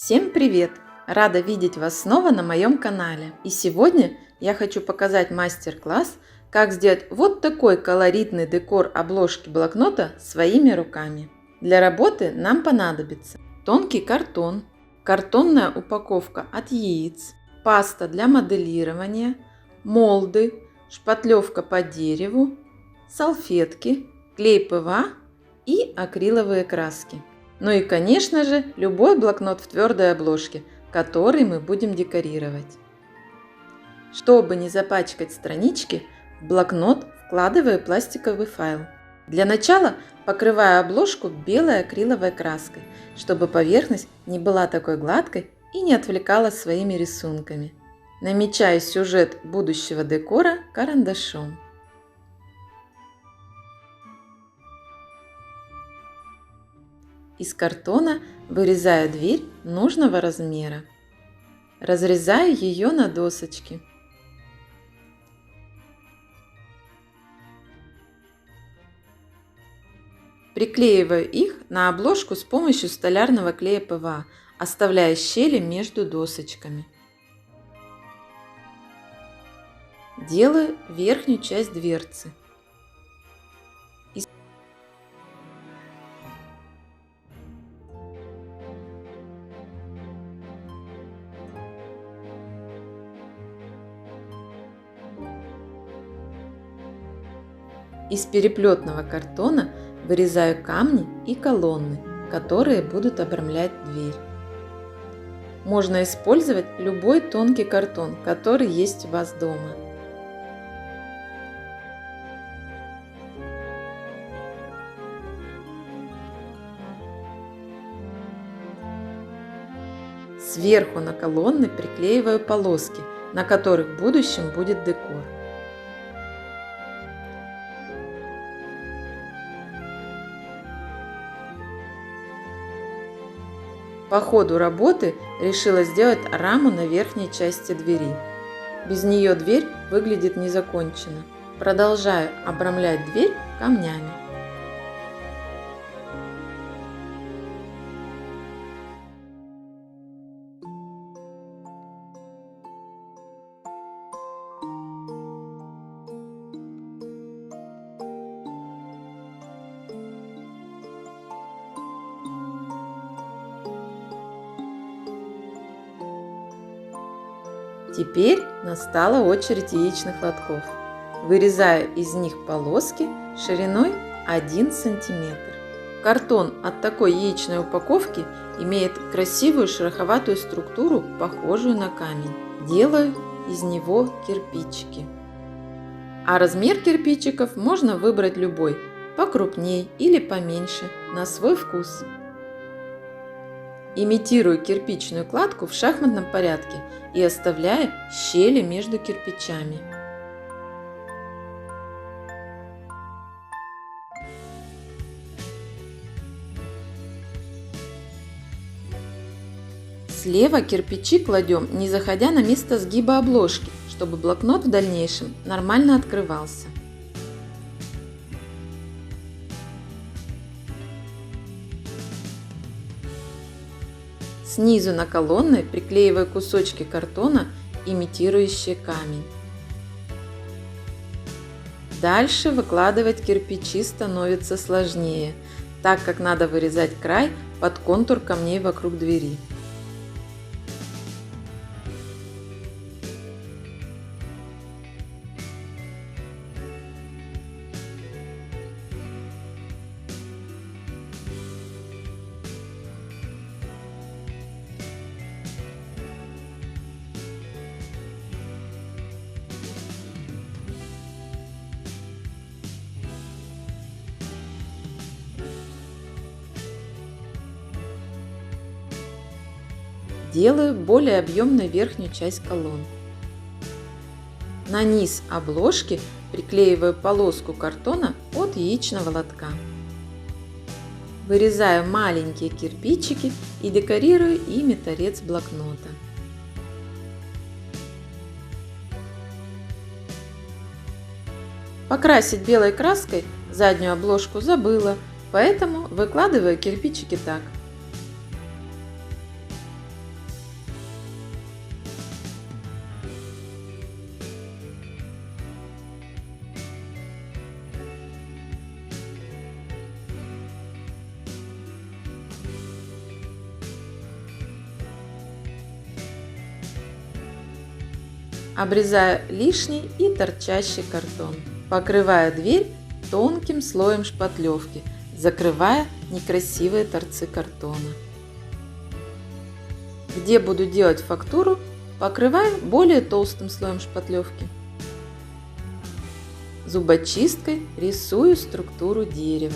Всем привет! Рада видеть вас снова на моем канале. И сегодня я хочу показать мастер-класс, как сделать вот такой колоритный декор обложки блокнота своими руками. Для работы нам понадобится тонкий картон, картонная упаковка от яиц, паста для моделирования, молды, шпатлевка по дереву, салфетки, клей ПВА и акриловые краски. Ну и, конечно же, любой блокнот в твердой обложке, который мы будем декорировать. Чтобы не запачкать странички, в блокнот вкладываю пластиковый файл. Для начала покрываю обложку белой акриловой краской, чтобы поверхность не была такой гладкой и не отвлекала своими рисунками. Намечаю сюжет будущего декора карандашом. Из картона вырезаю дверь нужного размера. Разрезаю ее на досочки. Приклеиваю их на обложку с помощью столярного клея ПВА, оставляя щели между досочками. Делаю верхнюю часть дверцы. Из переплетного картона вырезаю камни и колонны, которые будут обрамлять дверь. Можно использовать любой тонкий картон, который есть у вас дома. Сверху на колонны приклеиваю полоски, на которых в будущем будет декор. По ходу работы решила сделать раму на верхней части двери. Без нее дверь выглядит незаконченно. Продолжаю обрамлять дверь камнями. Теперь настала очередь яичных лотков. Вырезаю из них полоски шириной 1 см. Картон от такой яичной упаковки имеет красивую шероховатую структуру, похожую на камень. Делаю из него кирпичики. А размер кирпичиков можно выбрать любой, покрупней или поменьше, на свой вкус. Имитирую кирпичную кладку в шахматном порядке и оставляю щели между кирпичами. Слева кирпичи кладем, не заходя на место сгиба обложки, чтобы блокнот в дальнейшем нормально открывался. Снизу на колонны приклеиваю кусочки картона, имитирующие камень. Дальше выкладывать кирпичи становится сложнее, так как надо вырезать край под контур камней вокруг двери. Делаю более объемной верхнюю часть колонн. На низ обложки приклеиваю полоску картона от яичного лотка. Вырезаю маленькие кирпичики и декорирую ими торец блокнота. Покрасить белой краской заднюю обложку забыла, поэтому выкладываю кирпичики так. обрезаю лишний и торчащий картон. Покрываю дверь тонким слоем шпатлевки, закрывая некрасивые торцы картона. Где буду делать фактуру, покрываю более толстым слоем шпатлевки. Зубочисткой рисую структуру дерева.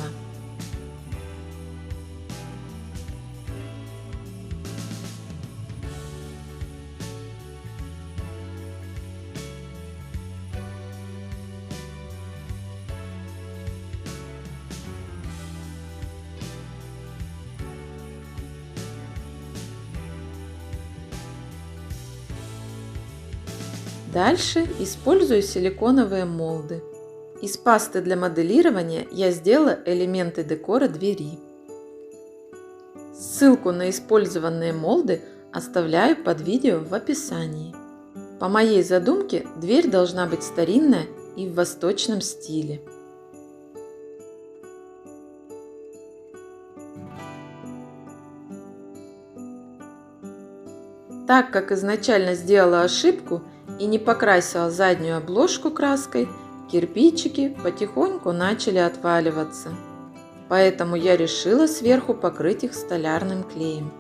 Дальше использую силиконовые молды. Из пасты для моделирования я сделала элементы декора двери. Ссылку на использованные молды оставляю под видео в описании. По моей задумке, дверь должна быть старинная и в восточном стиле. Так как изначально сделала ошибку и не покрасила заднюю обложку краской, кирпичики потихоньку начали отваливаться. Поэтому я решила сверху покрыть их столярным клеем.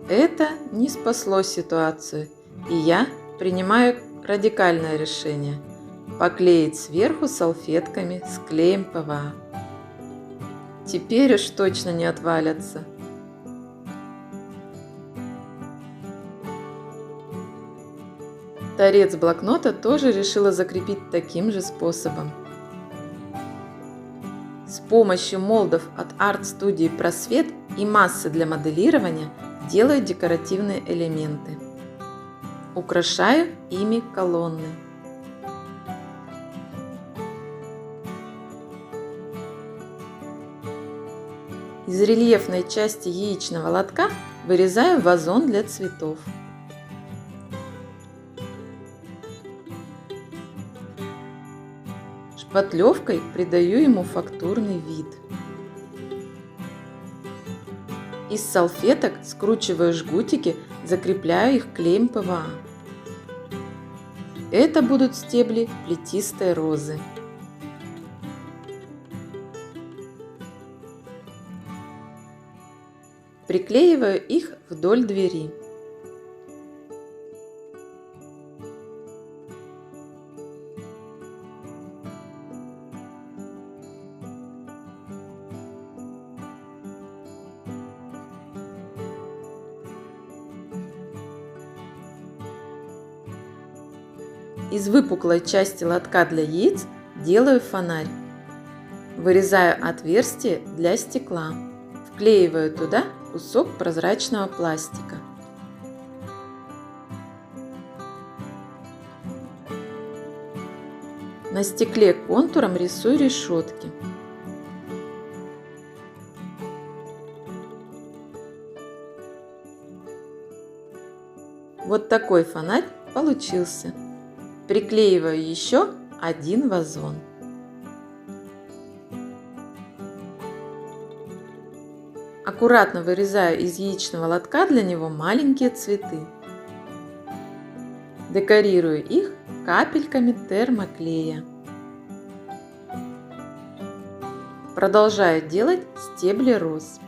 Это не спасло ситуацию, и я принимаю радикальное решение – поклеить сверху салфетками с клеем ПВА. Теперь уж точно не отвалятся. Торец блокнота тоже решила закрепить таким же способом. С помощью молдов от арт-студии Просвет и массы для моделирования делаю декоративные элементы. Украшаю ими колонны. Из рельефной части яичного лотка вырезаю вазон для цветов. Шпатлевкой придаю ему фактурный вид. Из салфеток скручиваю жгутики, закрепляю их клеем ПВА. Это будут стебли плетистой розы. Приклеиваю их вдоль двери. Из выпуклой части лотка для яиц делаю фонарь. Вырезаю отверстие для стекла. Вклеиваю туда кусок прозрачного пластика. На стекле контуром рисую решетки. Вот такой фонарь получился. Приклеиваю еще один вазон. Аккуратно вырезаю из яичного лотка для него маленькие цветы. Декорирую их капельками термоклея. Продолжаю делать стебли роз.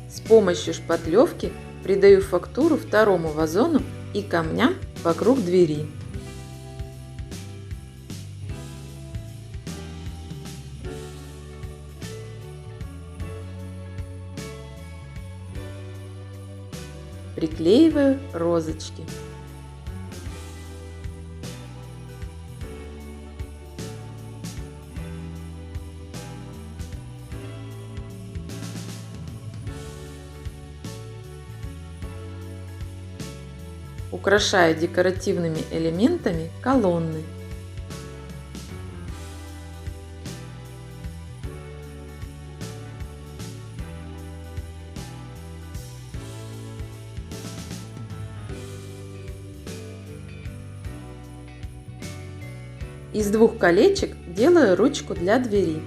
С помощью шпатлевки придаю фактуру второму вазону и камням вокруг двери. Приклеиваю розочки. Украшаю декоративными элементами колонны. Из двух колечек делаю ручку для двери.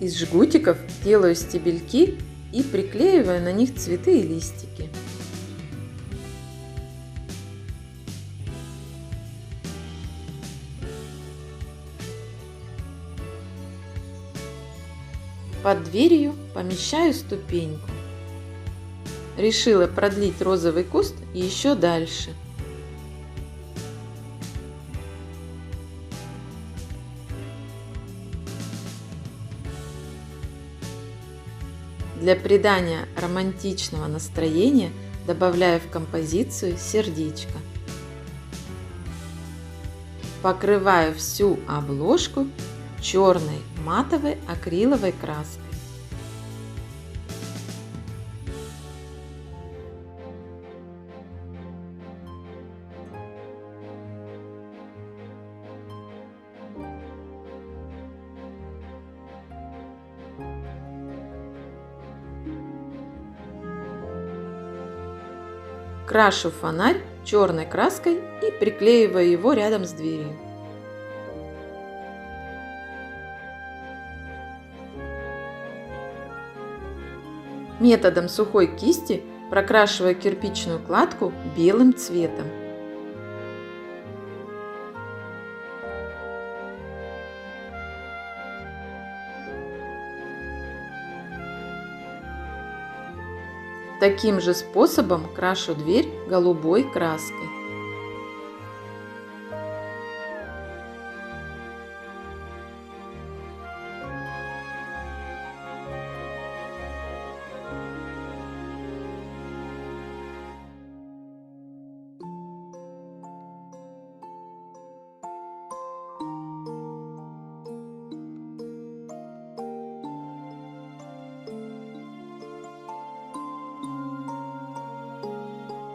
Из жгутиков делаю стебельки и приклеиваю на них цветы и листики. Под дверью помещаю ступеньку. Решила продлить розовый куст еще дальше. Для придания романтичного настроения добавляю в композицию сердечко. Покрываю всю обложку черной матовой акриловой краской. Крашу фонарь черной краской и приклеиваю его рядом с дверью. Методом сухой кисти прокрашиваю кирпичную кладку белым цветом. Таким же способом крашу дверь голубой краской.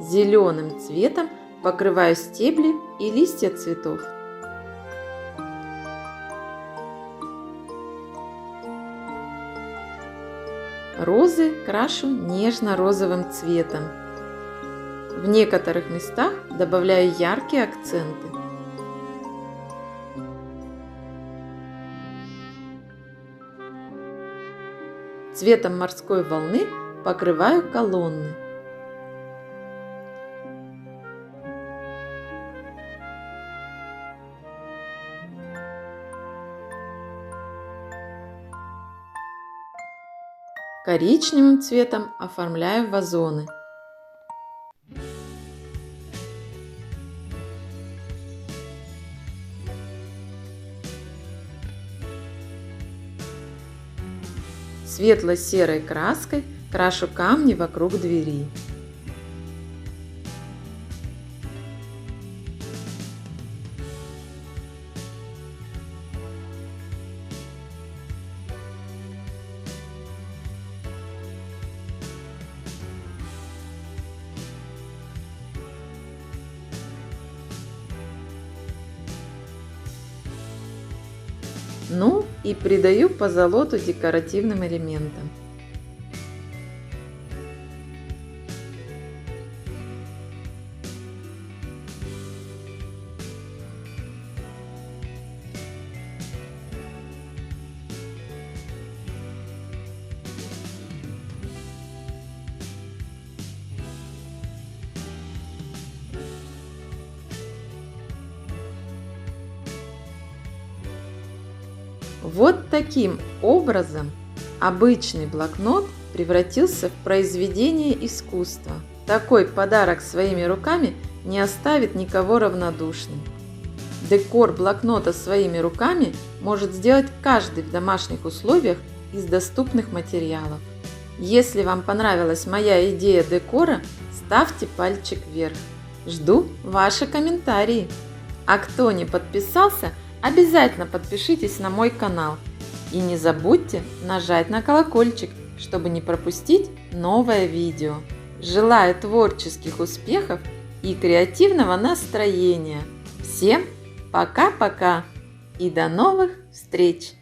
Зеленым цветом покрываю стебли и листья цветов. Розы крашу нежно-розовым цветом. В некоторых местах добавляю яркие акценты. Цветом морской волны покрываю колонны. Коричневым цветом оформляю вазоны. Светло-серой краской крашу камни вокруг двери. Ну и придаю позолоту декоративным элементам. Вот таким образом обычный блокнот превратился в произведение искусства. Такой подарок своими руками не оставит никого равнодушным. Декор блокнота своими руками может сделать каждый в домашних условиях из доступных материалов. Если вам понравилась моя идея декора, ставьте пальчик вверх. Жду ваши комментарии. А кто не подписался, обязательно подпишитесь на мой канал и не забудьте нажать на колокольчик, чтобы не пропустить новое видео. Желаю творческих успехов и креативного настроения. Всем пока-пока и до новых встреч!